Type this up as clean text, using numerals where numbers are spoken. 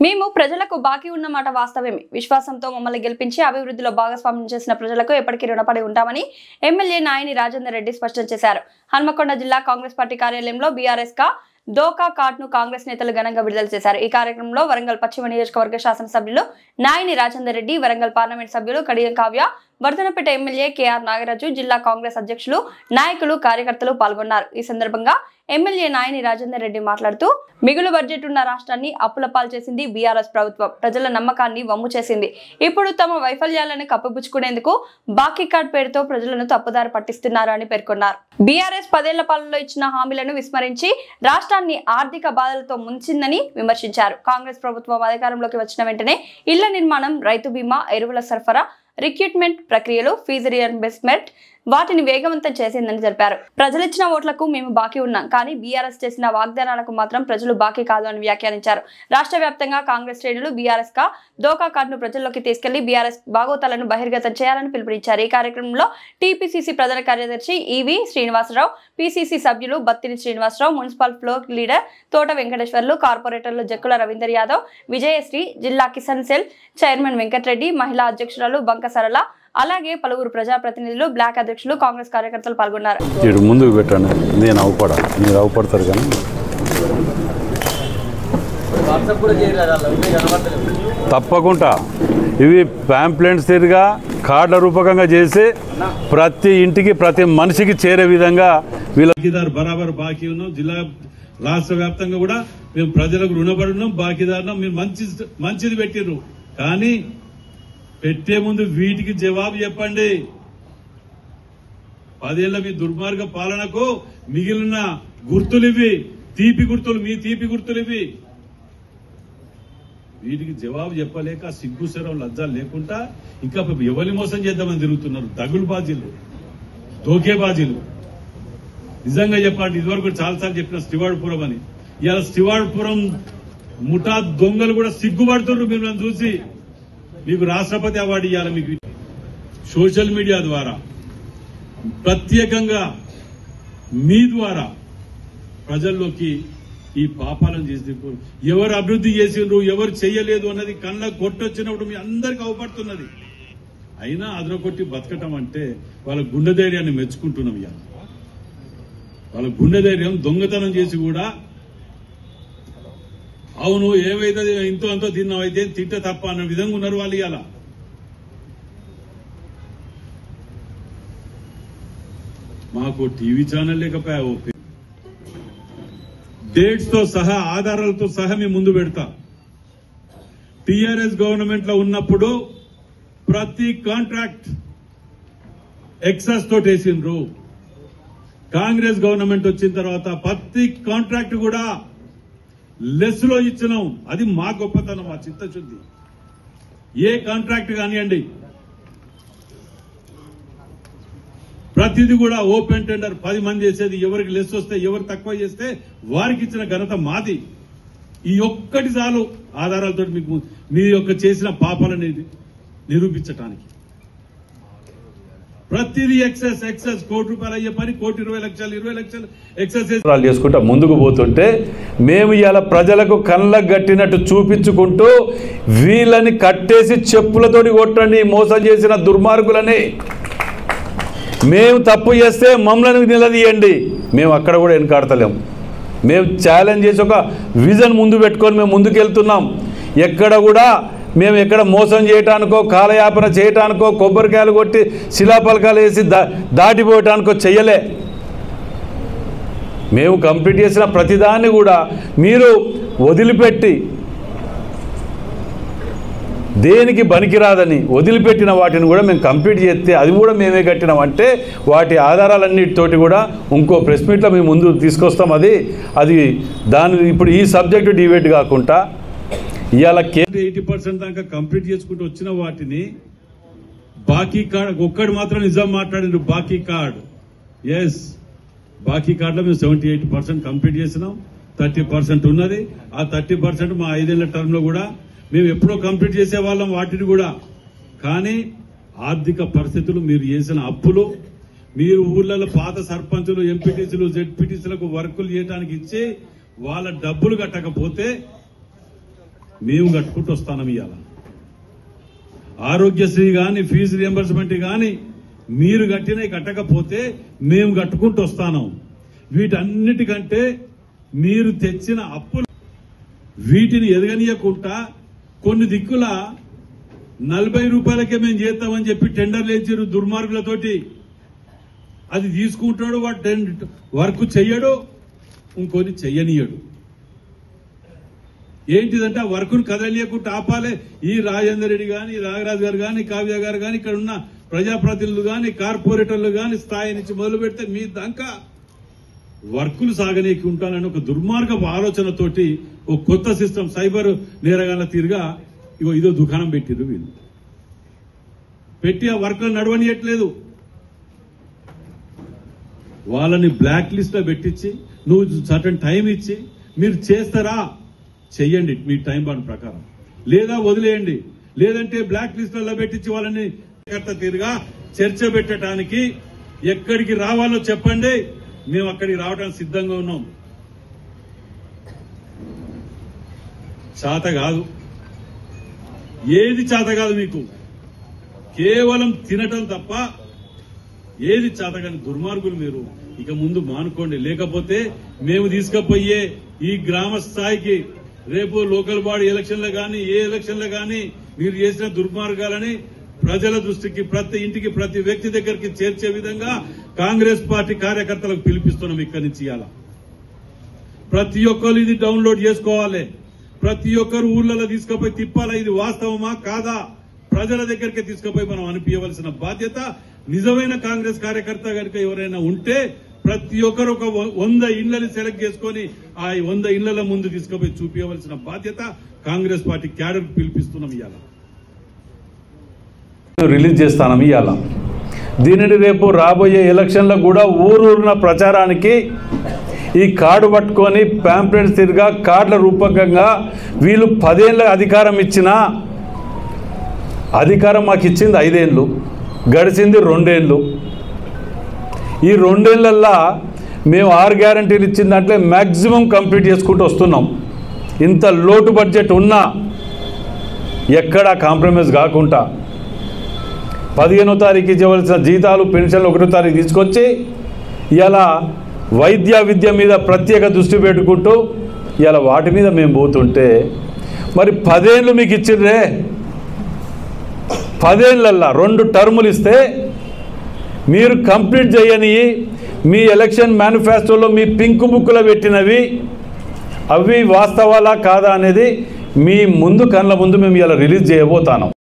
మేము ప్రజలకు బాకీ ఉన్నమాట వాస్తవమే. విశ్వాసంతో మమ్మల్ని గెలిపించి అభివృద్ధిలో భాగస్వామ్యం చేసిన ప్రజలకు ఎప్పటికీ రుణపడి ఉంటామని ఎమ్మెల్యే నాయని రాజేందర్ రెడ్డి స్పష్టం చేశారు. హన్మకొండ జిల్లా కాంగ్రెస్ పార్టీ కార్యాలయంలో బీఆర్ఎస్ దోకా కార్డును కాంగ్రెస్ నేతలు ఘనంగా విడుదల చేశారు. ఈ కార్యక్రమంలో వరంగల్ పశ్చిమ నియోజకవర్గ శాసనసభ్యులు నాయని రాజేందర్ రెడ్డి, వరంగల్ పార్లమెంట్ సభ్యులు కడియం కావ్య, వర్ధనపేట ఎమ్మెల్యే కేఆర్ నాగరాజు, జిల్లా కాంగ్రెస్ అధ్యక్షులు, నాయకులు, కార్యకర్తలు పాల్గొన్నారు. ఈ సందర్భంగా ఎమ్మెల్యే నాయని రాజేందర్ రెడ్డి మాట్లాడుతూ, మిగులు బడ్జెట్ ఉన్న రాష్ట్రాన్ని అప్పుల పాలు చేసింది బీఆర్ఎస్ ప్రభుత్వం. ప్రజల నమ్మకాన్ని వమ్ము చేసింది. ఇప్పుడు తమ వైఫల్యాలను కప్పిపుచ్చుకునేందుకు బాకీ కార్డ్ పేరుతో ప్రజలను తప్పుదారి పట్టిస్తున్నారు అని పేర్కొన్నారు. బీఆర్ఎస్ 10 ఏళ్ల పాలనలో ఇచ్చిన హామీలను విస్మరించి రాష్ట్రాన్ని ఆర్థిక బాధలతో ముంచిందని విమర్శించారు. కాంగ్రెస్ ప్రభుత్వం అధికారంలోకి వచ్చిన వెంటనే ఇళ్ల నిర్మాణం, రైతు బీమా, ఎరువుల సరఫరా, రిక్రూట్మెంట్ ప్రక్రియలు, ఫీజు రియంబర్స్మెంట్ వాటిని వేగవంతం చేసిందని తెలిపారు. ప్రజలిచ్చిన ఓట్లకు మేము బాకీ ఉన్నాం, కానీ బీఆర్ఎస్ చేసిన వాగ్దానాలకు మాత్రం ప్రజలు బాకీ కాదు అని వ్యాఖ్యానించారు. రాష్ట్ర వ్యాప్తంగా కాంగ్రెస్ శ్రేణులు బీఆర్ఎస్ దోకా కార్డును ప్రజల్లోకి తీసుకెళ్లి బీఆర్ఎస్ బాగోతాలను బహిర్గతం చేయాలని పిలుపునిచ్చారు. ఈ కార్యక్రమంలో టీపీసీసీ ప్రధాన కార్యదర్శి ఈవి శ్రీనివాసరావు, పీసీసీ సభ్యులు Battini Srinivasarao, municipal floor leader Thota Venkateswarlu, కార్పొరేటర్లు జక్కుల రవీందర్ యాదవ్, విజయశ్రీ, జిల్లా కిసాన్ సెల్ చైర్మన్ వెంకటరెడ్డి, మహిళా అధ్యక్షురాలు బంక సరళ, అలాగే పలువురు ప్రజాప్రతినిధులు, బ్లాక్ అధ్యక్షులు, కాంగ్రెస్ కార్యకర్తలు పాల్గొన్నారు. ముందుకు పెట్టండి, నేను అవపడా, మీరు అవపడతారు కానీ తప్పకుండా ఇవి ప్యాంప్లెంట్స్ తిరిగా కార్డుల రూపకంగా చేసి ప్రతి ఇంటికి ప్రతి మనిషికి చేరే విధంగా వీళ్ళకిదారు బరాబర్ బాకీ ఉన్నాం. జిల్లా రాష్ట్ర వ్యాప్తంగా కూడా మేము ప్రజలకు రుణపడి ఉన్నాం, బాకీదారున్నాం. మీరు మంచిది పెట్టిర్రు, కానీ పెట్టే ముందు వీటికి జవాబు చెప్పండి. 10 ఏళ్ల మీ దుర్మార్గ పాలనకు మిగిలిన గుర్తులివి, తీపి గుర్తులు, మీ తీపి గుర్తులివి. వీటికి జవాబు చెప్పలేక సిగ్గుసరం లజ్జాలు లేకుండా ఇంకా ఎవరిని మోసం చేద్దామని తిరుగుతున్నారు. దగులు బాజీలు, దోకే బాజీలు. నిజంగా చెప్పండి, ఇదివరకు చాలాసార్లు చెప్పిన స్టివార్డ్పురం అని, ఇవాళ స్టివార్డ్పురం ముఠా దొంగలు కూడా సిగ్గుపడుతున్నారు మిమ్మల్ని చూసి. మీకు రాష్ట్రపతి అవార్డు ఇవ్వాలి. మీకు సోషల్ మీడియా ద్వారా ప్రత్యేకంగా మీ ద్వారా ప్రజల్లోకి ఈ పాపాలను చేసి ఎవరు అభివృద్ధి చేసిండ్రు, ఎవరు చెయ్యలేదు అన్నది కళ్ళ కొట్టొచ్చినప్పుడు మీ అందరికీ అవపడుతున్నది. అయినా అదరకొట్టి బతకటం అంటే వాళ్ళ గుండె ధైర్యాన్ని మెచ్చుకుంటున్నాం. ఇవాళ వాళ్ళ గుండె ధైర్యం దొంగతనం చేసి కూడా అవును ఏవైతే ఇంతో అంతో తిన్నావైతే తింటే తప్ప అన్న విధంగా ఉన్నారు వాళ్ళు. ఇవాళ మాకు టీవీ ఛానల్ లేకపోయా, డేట్స్ తో సహా ఆధారాలతో సహా మేము ముందు పెడతా. టీఆర్ఎస్ గవర్నమెంట్ లో ఉన్నప్పుడు ప్రతి కాంట్రాక్ట్ ఎక్సెస్ తోటి వేసిండ్రు. కాంగ్రెస్ గవర్నమెంట్ వచ్చిన తర్వాత ప్రతి కాంట్రాక్ట్ కూడా లెస్ లో ఇచ్చినాం. అది మా గొప్పతనం, మా చిత్తశుద్ధి. ఏ కాంట్రాక్ట్ కానివ్వండి, ప్రతిదీ కూడా ఓపెన్ టెండర్ 10 మంది చేసేది. ఎవరికి లెస్ వస్తే, ఎవరు తక్కువ చేస్తే వారికి ఇచ్చిన ఘనత మాది. ఈ ఒక్కటి చాలు ఆధారాలతో మీకు మీ యొక్క చేసిన పాపాలని నిరూపించటానికి. ప్రతిదీ ఎక్సెస్ ఎక్సెస్, ₹1 కోటి అయ్యే పని ₹1,20,00,000 20 లక్షలు ఎక్సెస్ చేసుకుంటా ముందుకు పోతుంటే మేము ఇలా ప్రజలకు కళ్ళకు గట్టినట్టు చూపించుకుంటూ వీళ్ళని కట్టేసి చెప్పులతోటి కొట్టండి, మోసం చేసిన దుర్మార్గులని. మేము తప్పు చేస్తే మమ్మల్ని నిలదీయండి, మేము అక్కడ కూడా వెనకాడతలేము. మేము ఛాలెంజ్ చేసి ఒక విజన్ ముందు పెట్టుకొని మేము ముందుకెళ్తున్నాం. ఎక్కడ కూడా మేము ఎక్కడ మోసం చేయటానికో, కాలయాపన చేయటానికో, కొబ్బరికాయలు కొట్టి శిలాపలకాలు వేసి దాటిపోయటానికో చెయ్యలే. మేము కంప్లీట్ చేసిన ప్రతిదాన్ని కూడా మీరు వదిలిపెట్టి, దేనికి పనికిరాదని వదిలిపెట్టిన వాటిని కూడా మేము కంప్లీట్ చేస్తే అది కూడా మేమే కట్టినామంటే వాటి ఆధారాలన్నిటితోటి కూడా ఇంకో ప్రెస్ మీట్లో మేము ముందు తీసుకొస్తాం. అది దాని ఇప్పుడు ఈ సబ్జెక్టు డిబేట్ కాకుండా ఇవాళ 80% దాకా కంప్లీట్ చేసుకుంటూ వచ్చిన వాటిని బాకీ కార్డ్ ఒక్కటి మాత్రం నిజం మాట్లాడిండ్రు. బాకీ కార్డ్, ఎస్, బాకీ కార్డులో మేము 78% కంప్లీట్ చేసినాం. 30% ఉన్నది. ఆ 30% మా 5 ఏళ్ల టర్మ్ లో కూడా మేము ఎప్పుడో కంప్లీట్ చేసేవాళ్ళం వాటిని కూడా. కానీ ఆర్థిక పరిస్థితులు, మీరు చేసిన అప్పులు, మీరు ఊర్లలో పాత సర్పంచులు, ఎంపీటీసీలు, జెడ్పీటీసీలకు వర్కులు చేయడానికి ఇచ్చి వాళ్ళ డబ్బులు కట్టకపోతే మేము కట్టుకుంటూ వస్తాం. ఇవాళ ఆరోగ్యశ్రీ కానీ ఫీజు రియంబర్స్మెంట్ కానీ మీరు కట్టకపోతే మేము కట్టుకుంటూ వస్తాను. వీటన్నిటికంటే మీరు తెచ్చిన అప్పులు వీటిని ఎదగనీయకుండా కొన్ని దిక్కుల 40 రూపాయలకే మేము చేస్తామని చెప్పి టెండర్లు వేసారు దుర్మార్గులతోటి. అది తీసుకుంటాడు, వాడు వర్క్ చెయ్యడు, ఇంకొని చెయ్యనీయడు. ఏంటిదంటే ఆ వర్క్ను కదలియకుండా ఆపాలి. ఈ రాజేందర్ రెడ్డి కానీ, నాగరాజు గారు కానీ, కావ్య గారు కానీ, ఇక్కడ ఉన్న ప్రజాప్రతినిధులు కానీ, కార్పొరేటర్లు కానీ స్థాయి నుంచి మొదలు పెడితే మీ దాకా వర్కులు సాగనీకి ఉంటానని ఒక దుర్మార్గపు ఆలోచనతోటి ఒక కొత్త సిస్టమ్ సైబర్ నేరగాళ్ల తీరుగా ఇదో దుకాణం పెట్టిర్రు. వీళ్ళు పెట్టి ఆ వర్క్లను నడవనియట్లేదు. వాళ్ళని బ్లాక్ లిస్ట్ లో పెట్టించి నువ్వు సర్టన్ టైం ఇచ్చి మీరు చేస్తారా చెయ్యండి మీ టైం బాండ్ ప్రకారం, లేదా వదిలేయండి, లేదంటే బ్లాక్ లిస్టులలో పెట్టించి వాళ్ళని తీరుగా చర్చ పెట్టడానికి ఎక్కడికి రావాలో చెప్పండి, మేము అక్కడికి రావడానికి సిద్ధంగా ఉన్నాం. చేత కాదు, ఏది చేత కాదు మీకు, కేవలం తినటం తప్ప ఏది చేతగాని దుర్మార్గులు మీరు. ఇక ముందు మానుకోండి, లేకపోతే మేము తీసుకుపోయే ఈ గ్రామ స్థాయికి రేపు లోకల్ బాడీ ఎలక్షన్లు కానీ ఏ ఎలక్షన్లు కానీ మీరు చేసిన దుర్మార్గాలని ప్రజల దృష్టికి ప్రతి ఇంటికి ప్రతి వ్యక్తి దగ్గరికి చేర్చే విధంగా కాంగ్రెస్ పార్టీ కార్యకర్తలకు పిలిపిస్తున్నాం. ఇక్కడి నుంచి ఇవాళ ప్రతి ఒక్కరు ఇది డౌన్లోడ్ చేసుకోవాలి, ప్రతి ఒక్కరు ఊర్లలో తీసుకుపోయి తిప్పాలా, ఇది వాస్తవమా కాదా ప్రజల దగ్గరికి తీసుకుపోయి మనం అనిపించవలసిన బాధ్యత నిజమైన కాంగ్రెస్ కార్యకర్త కనుక ఎవరైనా ఉంటే ప్రతి ఒక్కరు ఒక 100 ఇళ్లని సెలెక్ట్ చేసుకుని ఆ 100 ఇళ్ల ముందు తీసుకుపోయి చూపించవలసిన బాధ్యత కాంగ్రెస్ పార్టీ క్యాడర్ పిలిపిస్తున్నాం. ఇవాళ రిలీజ్ చేస్తాం. ఇవాళ దీనిని రేపు రాబోయే ఎలక్షన్లకు కూడా ఊరూరున ప్రచారానికి ఈ కార్డు పట్టుకొని ప్యాంప్లెట్స్ తిరిగా కార్డుల రూపకంగా వీళ్ళు 10 ఏళ్ళ అధికారం ఇచ్చినా అధికారం మాకు ఇచ్చింది 5 ఏళ్ళు, గడిచింది 2 ఏళ్ళు. ఈ 2 ఏళ్లల్లో మేము 6 గ్యారంటీలు ఇచ్చిన దాంట్లో మ్యాక్సిమం కంప్లీట్ చేసుకుంటూ వస్తున్నాం. ఇంత లోటు బడ్జెట్ ఉన్నా ఎక్కడా కాంప్రమైజ్ కాకుండా 15వ తారీఖు ఇవ్వవలసిన జీతాలు పెన్షన్లు 1వ తారీఖు తీసుకొచ్చి ఇలా విద్య మీద ప్రత్యేక దృష్టి పెట్టుకుంటూ ఇలా వాటి మీద మేము పోతుంటే మరి 10 ఏళ్ళు మీకు ఇచ్చిర్రే, 10 ఏళ్ళల్లో 2 టర్ములు ఇస్తే మీరు కంప్లీట్ చేయని మీ ఎలక్షన్ మేనిఫెస్టోలో మీ పింక్ బుక్లో పెట్టినవి అవి వాస్తవాలా కాదా అనేది మీ ముందు కళ్ళ ముందు మేము ఇలా రిలీజ్ చేయబోతాను.